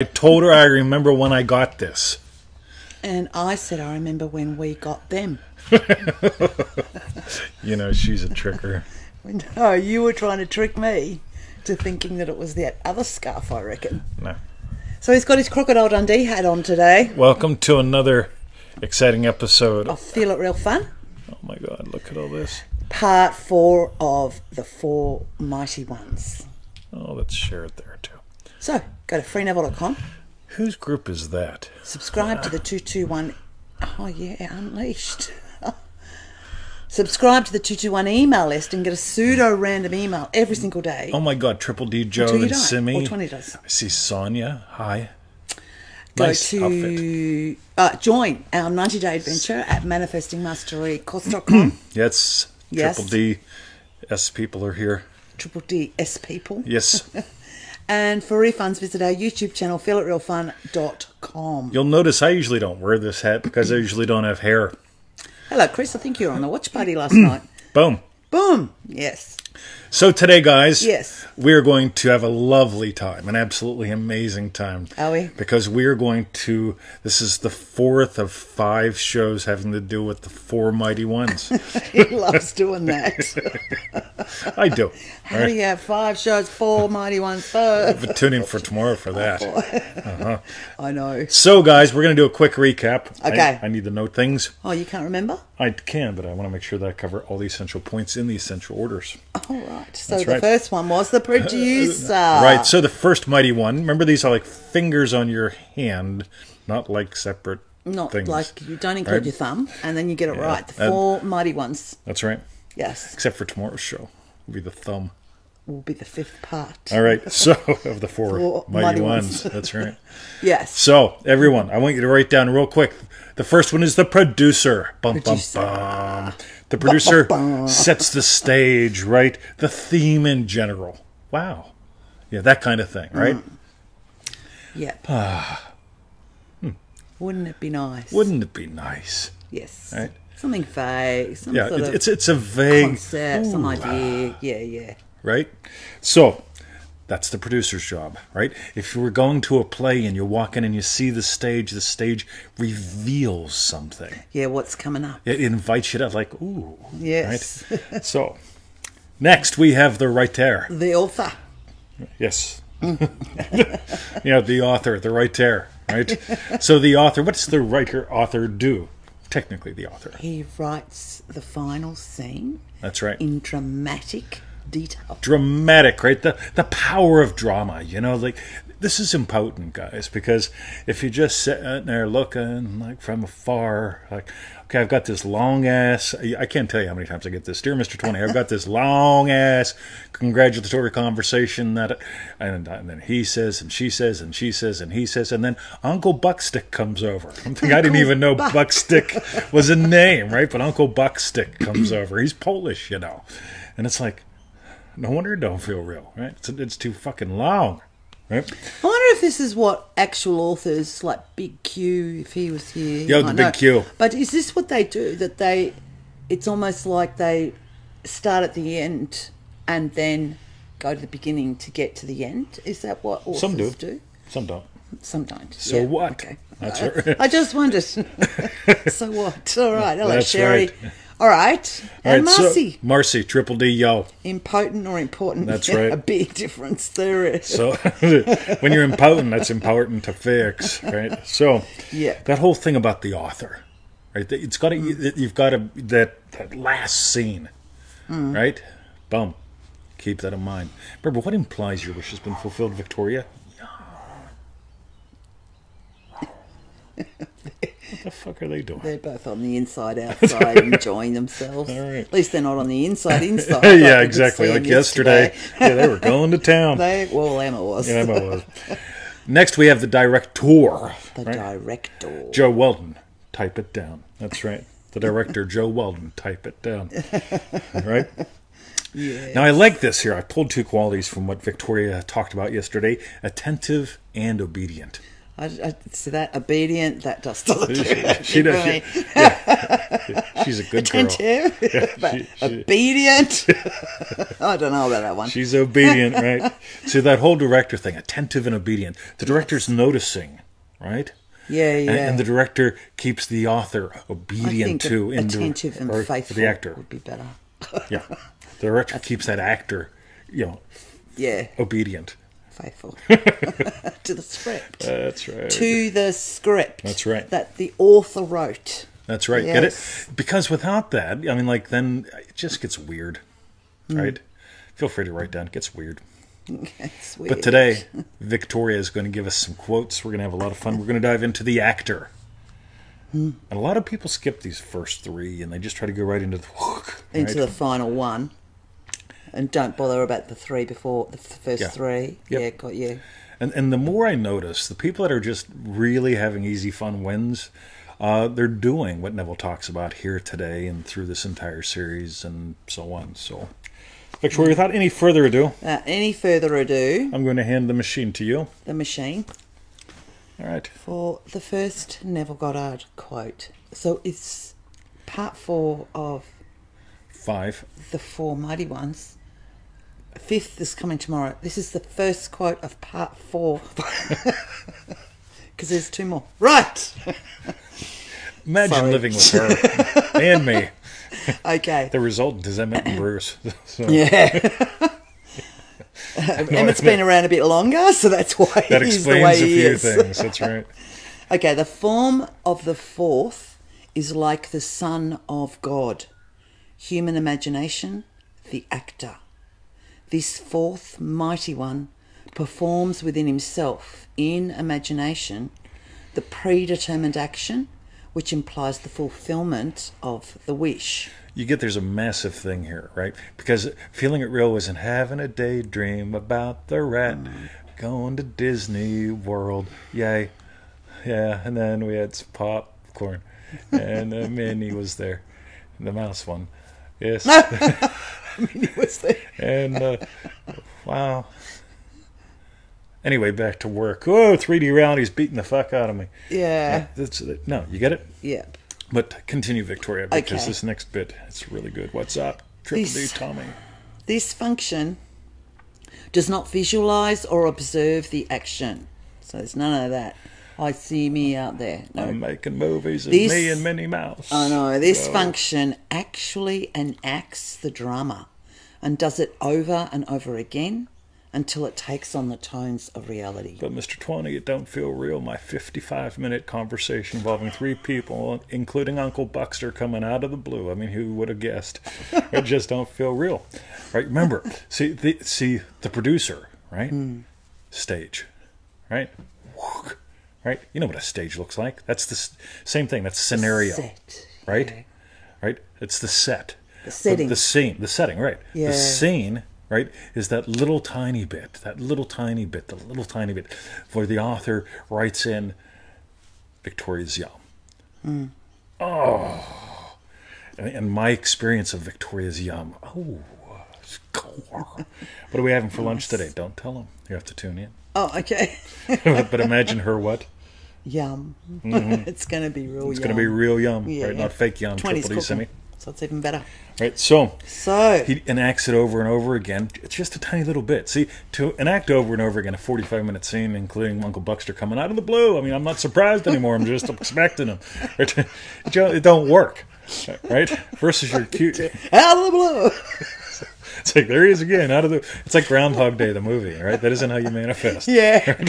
I told her I remember when I got this. And I said I remember when we got them. You know, she's a tricker. No, you were trying to trick me to thinking that it was that other scarf, I reckon. No. So he's got his Crocodile Dundee hat on today. Welcome to another exciting episode. I feel it real fun. Oh my God, look at all this. Part 4 of the 4 Mighty Ones. Oh, let's share it there too. So, go to freeneville.com. Whose group is that? Subscribe to the 221... Oh yeah, Unleashed. Subscribe to the 221 email list and get a pseudo-random email every single day. Oh my God, Triple D Joe Until you and die, Simi. or 20 does. I see Sonia. Hi. Go Nice to outfit. Join our 90-day adventure at manifestingmasterycourse.com. Yes. Yes. Triple D S people are here. Triple D S people. Yes. And for refunds, visit our YouTube channel, feelitrealfun.com. You'll notice I usually don't wear this hat because I usually don't have hair. Hello, Chris. I think you were on the watch party last night. Boom. Boom. Yes. So today, guys, Yes. we're going to have a lovely time, an absolutely amazing time. Are we? Because we're going to, this is the 4th of 5 shows having to do with the 4 Mighty Ones. He loves doing that. I do. How do you have 5 shows, 4 Mighty Ones, But tune in for tomorrow for that. I know. So, guys, we're going to do a quick recap. Okay. I need to note things. Oh, you can't remember? I can, but I want to make sure that I cover all the essential points in the essential orders. All right. So That's the right. first one was the producer. Right, so the first Mighty One, remember these are like fingers on your hand, not like separate Not things. like you don't include Right? your thumb, and then you get it right. The 4 Mighty Ones. That's right. Yes. Except for tomorrow's show. Will be the thumb. Will be the 5th part. All right, so of the 4 4 Mighty Mighty Ones. Ones. That's right. Yes. So, everyone, I want you to write down real quick. The first one is the producer. Bum, Producer. bum, bum. The producer sets the stage, right? The theme in general. Wow. Yeah, that kind of thing, right? Yep. Wouldn't it be nice? Wouldn't it be nice? Yes. Right? Something vague. Some Yeah, sort of it's a vague concept, some Ooh, idea. Yeah. right? So, that's the producer's job, right? If you were going to a play and you walk in and you see the stage reveals something. Yeah, what's coming up? It invites you to like, ooh. Yes. Right? So, next we have the writer. The author. Yes. Yeah, the author, the writer, right? So the author, what's the author do? Technically the author. He writes the final scene That's right. in dramatic detail. Dramatic, right? The power of drama, you know, like this is important, guys, because if you're just sitting there looking like from afar, like, okay, I've got this long ass, I can't tell you how many times I get this, dear Mr. 20, I've got this long ass congratulatory conversation that, and then he says, and she says, and she says, and he says, and then Uncle Buckstick comes over. I'm thinking, I didn't even know Buckstick was a name, right? But Uncle Buckstick comes over. He's Polish, you know. And it's like, no wonder it don't feel real, right? It's too fucking long. Right? I wonder if this is what actual authors like Big Q, if he was here. Yeah, the Big Q. But is this what they do? That it's almost like they start at the end and then go to the beginning to get to the end? Is that what authors Some do. Some don't. So Yeah, what? Okay. That's right. I just wondered. So what? All right. Hello, That's Sherry. right. All right. And Marcy. So, Marcy, Triple D, yo. Impotent or important? That's right. A big difference there is. So when you're impotent, that's important to fix, right? So Yeah. that whole thing about the author, right? It's got to you've got to that last scene, right? Boom. Keep that in mind. Remember, what implies your wish has been fulfilled, Victoria? What the fuck are they doing? They're both on the inside, outside, enjoying themselves. All right. At least they're not on the inside. Yeah, exactly. Like yesterday. Yeah, they were going to town. Emma was. Yeah, Emma was. Next, we have the director. The director. Joe Weldon. Type it down. That's right. The director, Joe Weldon. Type it down. Right? Yeah. Now, I like this here. I pulled 2 qualities from what Victoria talked about yesterday. Attentive and obedient. I see that. Obedient, that doesn't do She does. anything for me. Yeah. She's a good girl. Attentive, but obedient. I don't know about that one. She's obedient, right? So that whole director thing, attentive and obedient. The director's noticing, right? Yeah, yeah. And the director keeps the author obedient to attentive and faithful the actor would be better. Yeah, the director keeps that actor, obedient, faithful to the script. That's right. To the script. That's right. That the author wrote. That's right. Yes. Get it? Because without that, I mean, like, then it just gets weird, right? Feel free to write down. It gets weird. It's weird. But today, Victoria is going to give us some quotes. We're going to have a lot of fun. We're going to dive into the actor. And a lot of people skip these first three, and they just try to go right into the final one, and don't bother about the three before the first three. Yep. Yeah, got you. And the more I notice, the people that are just really having easy fun wins, they're doing what Neville talks about here today and through this entire series and so on. So, Victoria, without any further ado, I'm going to hand the machine to you. The machine. All right. For the first Neville Goddard quote. So it's part 4 of 5. The 4 mighty ones. 5th is coming tomorrow. This is the first quote of part 4. Because there's 2 more. Right. Imagine living with her and me. Okay. The result is Emmett and Bruce. So. Yeah. Emmett's been around a bit longer, so that's why that he's the way he is. That explains a few things. That's right. Okay, the form of the 4th is like the Son of God. Human imagination, the actor. This 4th mighty one performs within himself, in imagination, the predetermined action, which implies the fulfillment of the wish. You get there's a massive thing here, right? Because Feeling It Real wasn't having a daydream about the rat going to Disney World. Yay. Yeah, and then we had some popcorn. And Minnie was there. The mouse one. Yes. Minnie was there. And, wow. Anyway, back to work. Oh, 3D reality's beating the fuck out of me. Yeah. No, you get it? Yeah. But continue, Victoria, because Okay. this next bit, it's really good. What's up? Triple D Tommy. This function does not visualize or observe the action. So there's none of that. I see me out there. No. I'm making movies of me and Minnie Mouse. I know. This function actually enacts the drama and does it over and over again until it takes on the tones of reality. But Mr. 20, it don't feel real. My 55-minute conversation involving 3 people, including Uncle Buxter, coming out of the blue. I mean, who would have guessed? It just don't feel real. Right? Remember, see the producer, right? Stage, right? Right? You know what a stage looks like. That's the same thing. That's scenario, Set. right? Yeah. Right? It's the set. The setting. The scene. The setting, right. Yeah. The scene, right, is that little tiny bit where the author writes in Victoria's Yum. Oh. And my experience of Victoria's Yum. Oh. What are we having for lunch today? Don't tell them. You have to tune in. Oh, okay. But imagine her what? Yum. It's going to be real yum. It's going to be real yum, Yeah. right? Not fake yum. 20's Triple D cooking, semi. so it's even better. Right, so So he enacts it over and over again. It's just a tiny little bit. See, to enact over and over again a 45-minute scene, including Uncle Buxter coming out of the blue. I mean, I'm not surprised anymore. I'm just expecting him. Right? It don't work, right? Versus your cute. out of the blue. It's like there he is again. It's like Groundhog Day, the movie, right? That isn't how you manifest. Yeah.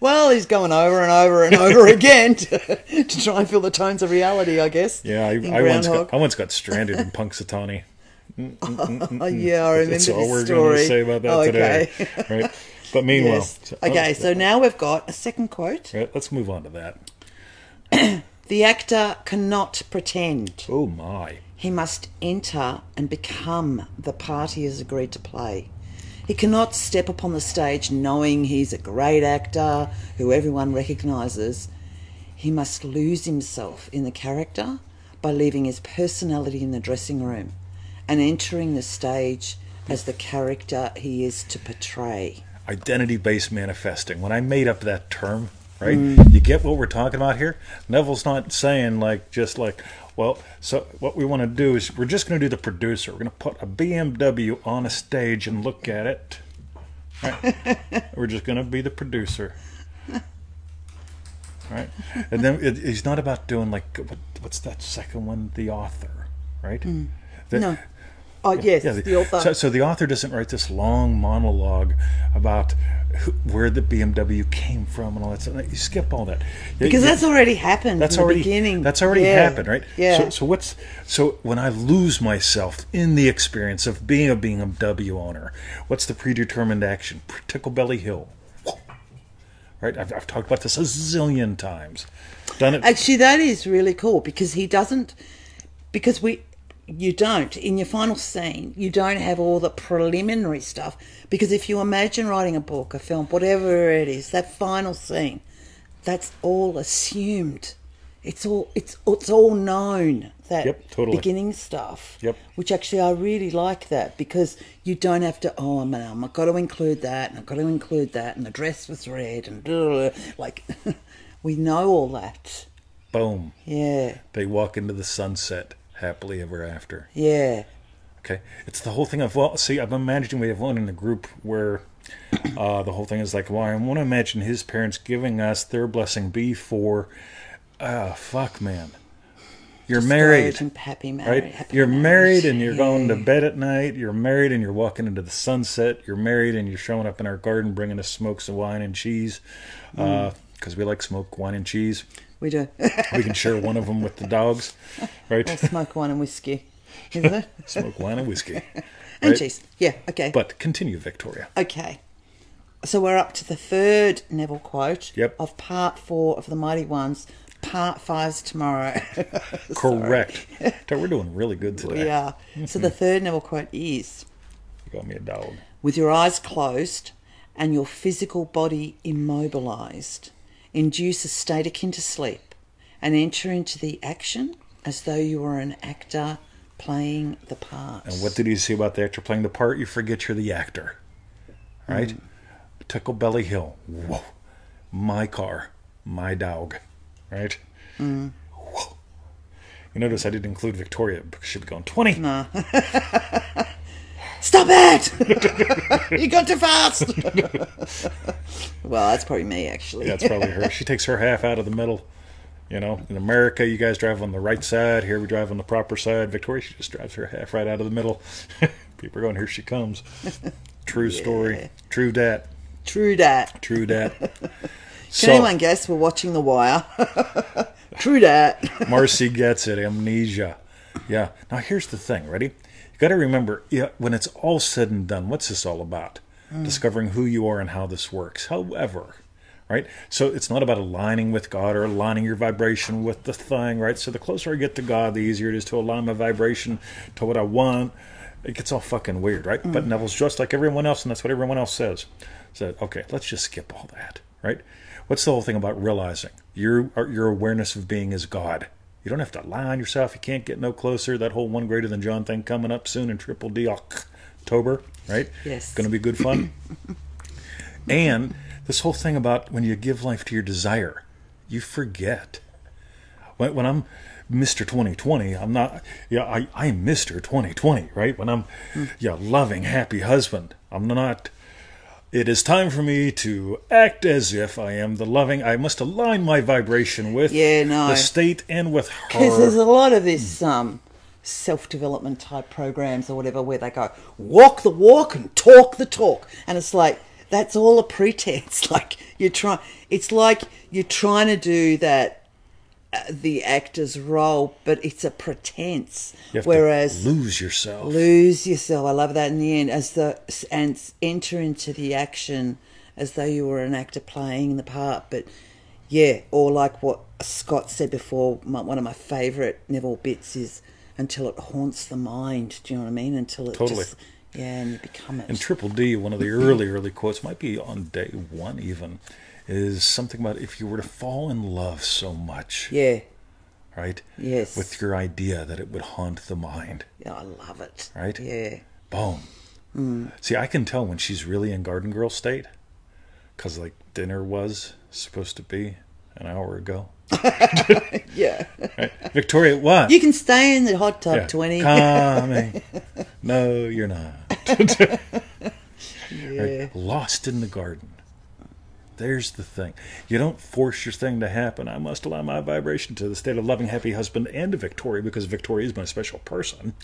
Well, he's going over and over and over again to try and feel the tones of reality, I guess. Yeah, I once got stranded in Punxsutawney. Oh, yeah, I remember That's all this we're story. going to say about that today, right? But meanwhile, Yes. So now we've got a second quote. Right, let's move on to that. The actor cannot pretend. Oh my! He must enter and become the part he has agreed to play. He cannot step upon the stage knowing he's a great actor who everyone recognises. He must lose himself in the character by leaving his personality in the dressing room and entering the stage as the character he is to portray. identity-based manifesting. When I made up that term, right? You get what we're talking about here? Neville's not saying just like, well, so what we want to do is we're just going to do the producer. We're going to put a BMW on a stage and look at it. Right? We're just going to be the producer. Right? And then it's not about doing like, what's that second one? The author, right? No. Oh, yes, the author. So the author doesn't write this long monologue about where the BMW came from and all that stuff. You skip all that. Because that's already happened in the beginning. That's already happened, right? Yeah. So when I lose myself in the experience of being a BMW owner, what's the predetermined action? Tickle Belly Hill. Right? I've talked about this a zillion times. Done it. Actually, that is really cool because he doesn't... Because you don't, in your final scene, you don't have all the preliminary stuff. Because if you imagine writing a book, a film, whatever it is, that final scene, that's all assumed. It's all known, that totally. beginning stuff. Yep. Which actually I really like that because you don't have to, I've got to include that and I've got to include that and the dress was red and like, we know all that. Boom. Yeah. They walk into the sunset. Happily ever after. Yeah. Okay. It's the whole thing of, I'm imagining we have one in the group where the whole thing is like, I want to imagine his parents giving us their blessing before, fuck, man. You're married. Happy married. Right? Happy you're marriage. married and you're going to bed at night. You're married and you're walking into the sunset. You're married and you're showing up in our garden bringing us smokes and wine and cheese. Because we like smoke, wine, and cheese. We do. We can share one of them with the dogs, right? Or smoke wine and whiskey, isn't it? Smoke wine and whiskey. And cheese. Yeah, okay. But continue, Victoria. Okay. So we're up to the third Neville quote of part 4 of The Mighty Ones. Part 5's tomorrow. Correct. We're doing really good today. We are. So the third Neville quote is... You got me a dog. With your eyes closed and your physical body immobilized, induce a state akin to sleep and enter into the action as though you were an actor playing the part. And what did he say about the actor playing the part? You forget you're the actor. Right? Tickle Belly Hill. Whoa. My car. My dog. Right? Whoa. You notice I didn't include Victoria because she'd be going 20. No. Stop it! You got too fast! Well, that's probably me, actually. Yeah, it's probably her. She takes her half out of the middle. You know, in America, you guys drive on the right side. Here we drive on the proper side. Victoria, she just drives her half right out of the middle. People are going, here she comes. True story. True dat. True dat. True dat. Can anyone guess we're watching The Wire? True dat. Marcy gets it. Amnesia. Yeah. Now, here's the thing. Ready? Got to remember, when it's all said and done, what's this all about? Discovering who you are and how this works. However, right? So it's not about aligning with God or aligning your vibration with the thing, right? So the closer I get to God, the easier it is to align my vibration to what I want. It gets all fucking weird, right? But Neville's just like everyone else, and that's what everyone else says. So, okay, let's just skip all that, right? What's the whole thing about realizing? Your awareness of being is God. You don't have to lie on yourself. You can't get no closer. That whole one greater than John thing coming up soon in Triple D October, right? Yes. Going to be good fun. And this whole thing about when you give life to your desire, you forget. When I'm Mr. 2020, I'm not, I am Mr. 2020, right? When I'm, loving, happy husband, I'm not... It is time for me to act as if I am the loving. I must align my vibration with the state and with her. Because there's a lot of this self-development type programs or whatever where they go, walk the walk and talk the talk. And it's like, that's all a pretense. It's like you're trying to do that, the actor's role, but it's a pretense. You have Whereas to lose yourself. I love that in the end, and enter into the action as though you were an actor playing the part. But or like what Scott said before, one of my favourite Neville bits is until it haunts the mind. Do you know what I mean? Until it just and you become it. And Triple D, one of the early quotes, might be on day 1 even, is something about if you were to fall in love so much. Yeah. Right? Yes. With your idea that it would haunt the mind. Yeah, I love it. Right? Yeah. Boom. See, I can tell when she's really in Garden Girl state. because like dinner was supposed to be an hour ago. Yeah. Right? Victoria, what? You can stay in the hot tub, Yeah. 20. Coming. No, you're not. Yeah. Right? Lost in the garden. There's the thing. You don't force your thing to happen. I must allow my vibration to the state of loving, happy husband and to Victoria, because Victoria is my special person.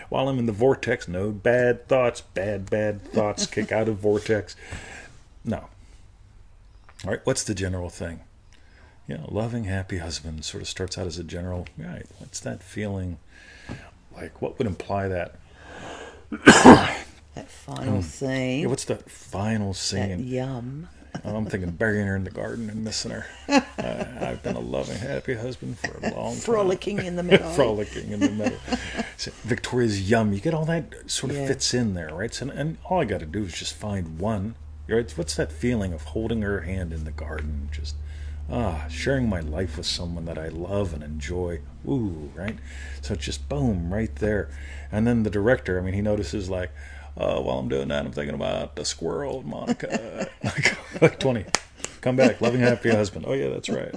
While I'm in the vortex, no bad thoughts, bad thoughts kick out of vortex. No. All right, what's the general thing? You know, loving, happy husband sort of starts out as a general, right, what's that feeling like? What would imply that? That final scene. Yeah, what's the final scene? That yum. I'm thinking burying her in the garden and missing her. I've been a loving, happy husband for a long time. Frolicking in the meadow. Frolicking in the meadow. So Victoria's yum. You get all that sort of Yeah. fits in there, right? So, and all I got to do is just find one. Right? What's that feeling of holding her hand in the garden? Just, sharing my life with someone that I love and enjoy. Ooh, right? So it's just boom, right there. And then the director, I mean, he notices like, while I'm doing that, I'm thinking about the squirrel, Monica. like 20. Come back, loving, happy husband. Oh, yeah, that's right.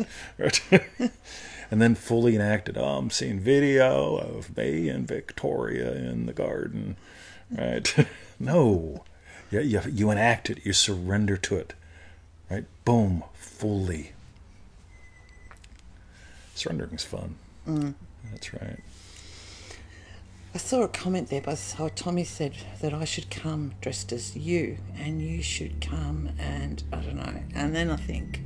And then fully enacted. Oh, I'm seeing video of me and Victoria in the garden. Right? No. You enact it. You surrender to it. Right? Boom. Fully. Surrendering's fun. That's right. I saw a comment there by how Tommy said that I should come dressed as you and you should come and I don't know. And then I think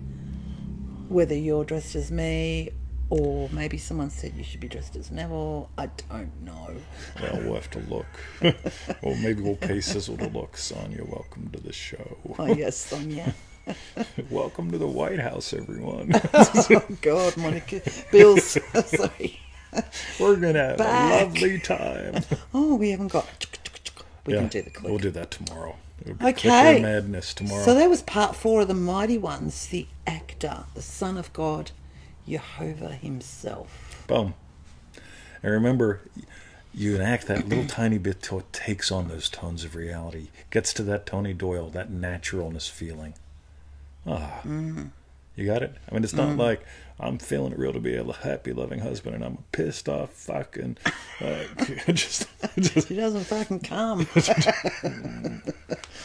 whether you're dressed as me or maybe someone said you should be dressed as Neville, I don't know. Well, we'll have to look. Or maybe we'll pay Sizzle to look. Sonia, welcome to the show. Oh, yes, Sonia. Welcome to the White House, everyone. Oh, God, Monica. Bill's, sorry. We're going to have Back. a lovely time. Oh, we haven't got... We can do the click. We'll do that tomorrow. It'll be Okay. Clicker Madness tomorrow. So that was part 4 of the Mighty Ones, the actor, the Son of God, Jehovah himself. Boom. And remember, you enact that little tiny bit till it takes on those tones of reality. Gets to that Tony Doyle, that naturalness feeling. You got it? I mean, it's not like I'm feeling it real to be a happy, loving husband and I'm a pissed off fucking... just She doesn't fucking come.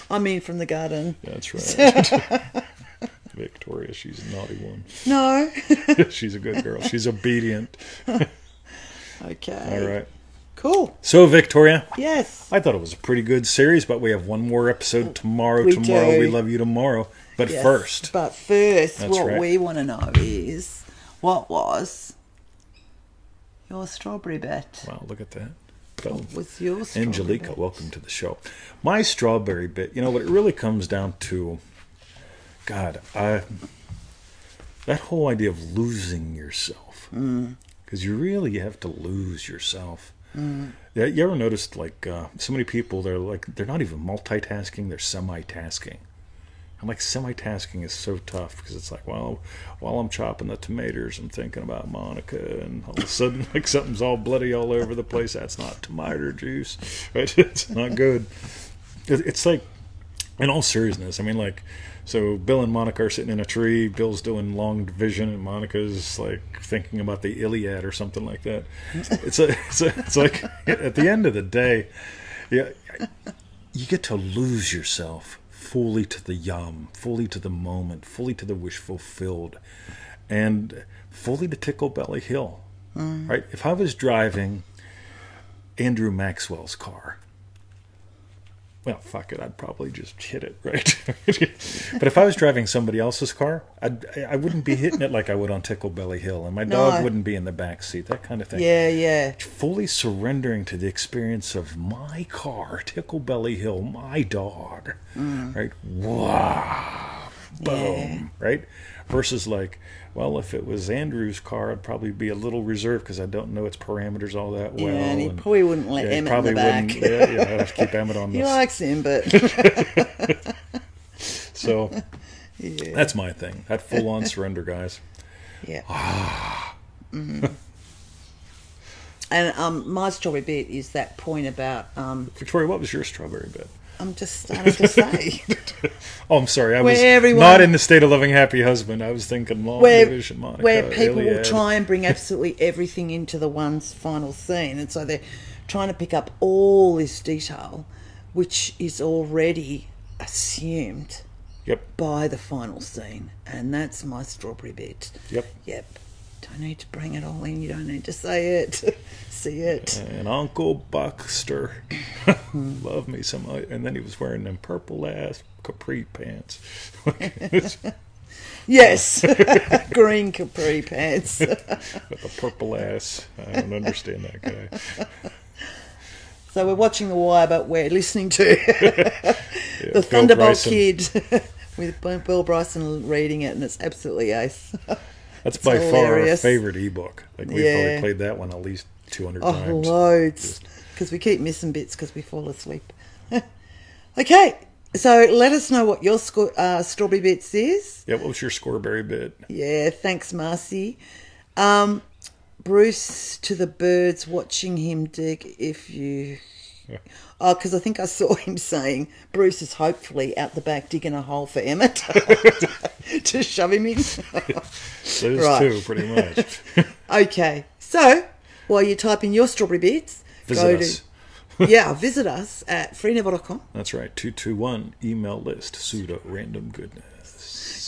I mean, from the garden. That's right. Victoria, she's a naughty one. No. She's a good girl. She's obedient. Okay. All right. Cool. So, Victoria, Yes. I thought it was a pretty good series, but we have one more episode tomorrow. We tomorrow, do. we love you tomorrow. But Yes. first, But first, That's what right. we want to know is what was your strawberry bet? wow, look at that. Boom. What was your strawberry Angelica, bet? welcome to the show. My strawberry bit, you know what it really comes down to, God, that whole idea of losing yourself. Because you really have to lose yourself. Yeah, you ever noticed, like, so many people, they're not even multitasking, they're semi-tasking. And, like, semi-tasking is so tough because it's like, well, while I'm chopping the tomatoes, I'm thinking about Monica, and all of a sudden, like, something's all bloody all over the place. That's not tomato juice, right? It's not good. It's like, in all seriousness, I mean, like, so Bill and Monica are sitting in a tree. Bill's doing long division, and Monica's like thinking about the Iliad or something like that. It's like at the end of the day, yeah, you get to lose yourself fully to the yum, fully to the moment, fully to the wish fulfilled, and fully to Tickle Belly Hill. Right? If I was driving Andrew Maxwell's car, well, fuck it, I'd probably just hit it, right? But if I was driving somebody else's car, I wouldn't be hitting it like I would on Tickle Belly Hill, and my dog wouldn't be in the back seat, that kind of thing. Yeah. Fully surrendering to the experience of my car, Tickle Belly Hill, my dog, right? Wow, boom, right? Versus like, well, if it was Andrew's car, I'd probably be a little reserved because I don't know its parameters all that well. Yeah, and he probably wouldn't let Emmett in the back. Yeah, I'd have to keep Emmett on He this. likes him, but... So Yeah. that's my thing. That full-on surrender, guys. Yeah. And my strawberry bit is that point about... Victoria, what was your strawberry bit? I'm just starting to say. Oh, I'm sorry. I was Where everyone- not in the state of loving happy husband. I was thinking long division, Monica. Where people will Iliad. try and bring absolutely everything into the one final scene. And so they're trying to pick up all this detail, which is already assumed Yep. by the final scene. And that's my strawberry bit. Yep. Yep. Don't need to bring it all in. You don't need to say it. See it. And Uncle Buckster. Love me some. And then he was wearing them purple ass capri pants. Yes. Green capri pants. With the purple ass. I don't understand that guy. So we're watching The Wire, but we're listening to Yeah, the Bill Thunderbolt Bryson. Kid with Bill Bryson reading it, and it's absolutely ace. That's It's by far our hilarious. favorite ebook. Like we've Yeah. probably played that one at least 200 Oh, times. loads. Because we keep missing bits because we fall asleep. Okay, so let us know what your strawberry bits is. Yeah, what was your scoreberry bit? Yeah, thanks, Marcy. Bruce to the birds, watching him dig. If you... Oh, because I think I saw him saying Bruce is hopefully out the back digging a hole for Emmett to shove him in. That is Right. two, pretty much. Okay, so while you're typing your strawberry bits, Visit us. visit us at freeneville.com. That's right. 221 email list, pseudo random goodness.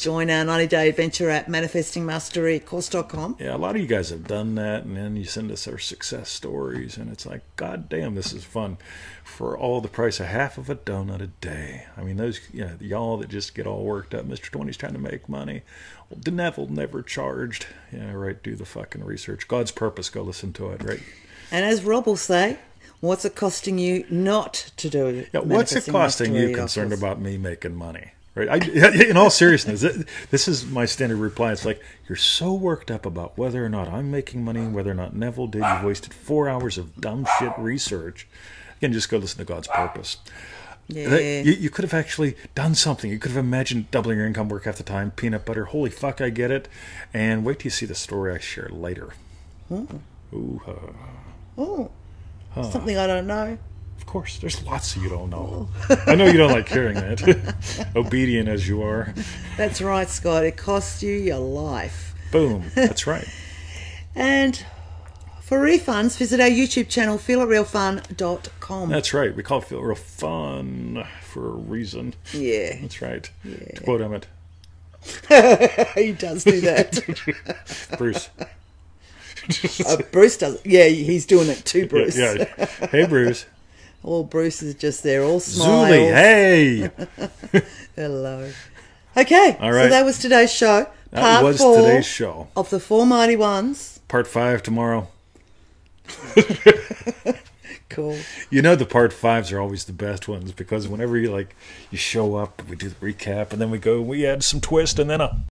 Join our 90-day adventure at manifestingmasterycourse.com. Yeah, a lot of you guys have done that, and then you send us our success stories, and it's like, God damn, this is fun. For all the price of half of a donut a day. I mean, those, y'all that just get all worked up. Mr. 20's trying to make money. Well, the Neville never charged. Yeah, right. Do the fucking research. God's Purpose. Go listen to it, right? And as Rob will say, what's it costing you not to do it? Yeah, what's it Manifesting costing Mastery, you of concerned course. about me making money? Right? In all seriousness, this is my standard reply. It's like, you're so worked up about whether or not I'm making money, whether or not Neville did. You've wasted 4 hours of dumb shit research. Again, just go listen to God's Purpose. Yeah. You could have actually done something. You could have imagined doubling your income, work half the time, peanut butter. Holy fuck, I get it. And wait till you see the story I share later. Ooh, Oh, something I don't know. of course, there's lots you don't know. I know you don't like hearing that. Obedient as you are. That's right, Scott. It costs you your life. Boom. That's right. And for refunds, visit our YouTube channel, feelitrealfun.com. That's right. We call it Feel Real Fun for a reason. Yeah. That's right. Yeah. To quote Emmett. He does do that. Bruce. Bruce does. Yeah, he's doing it too, Bruce. Yeah. Hey, Bruce. All Bruce is just there, all smiles. Zuli, hey! Hello. Okay, All right. so that was today's show. That was 4 today's show. of the Four Mighty Ones. Part 5 tomorrow. Cool. You know the part 5s are always the best ones because whenever you show up, we do the recap and then we add some twist and then a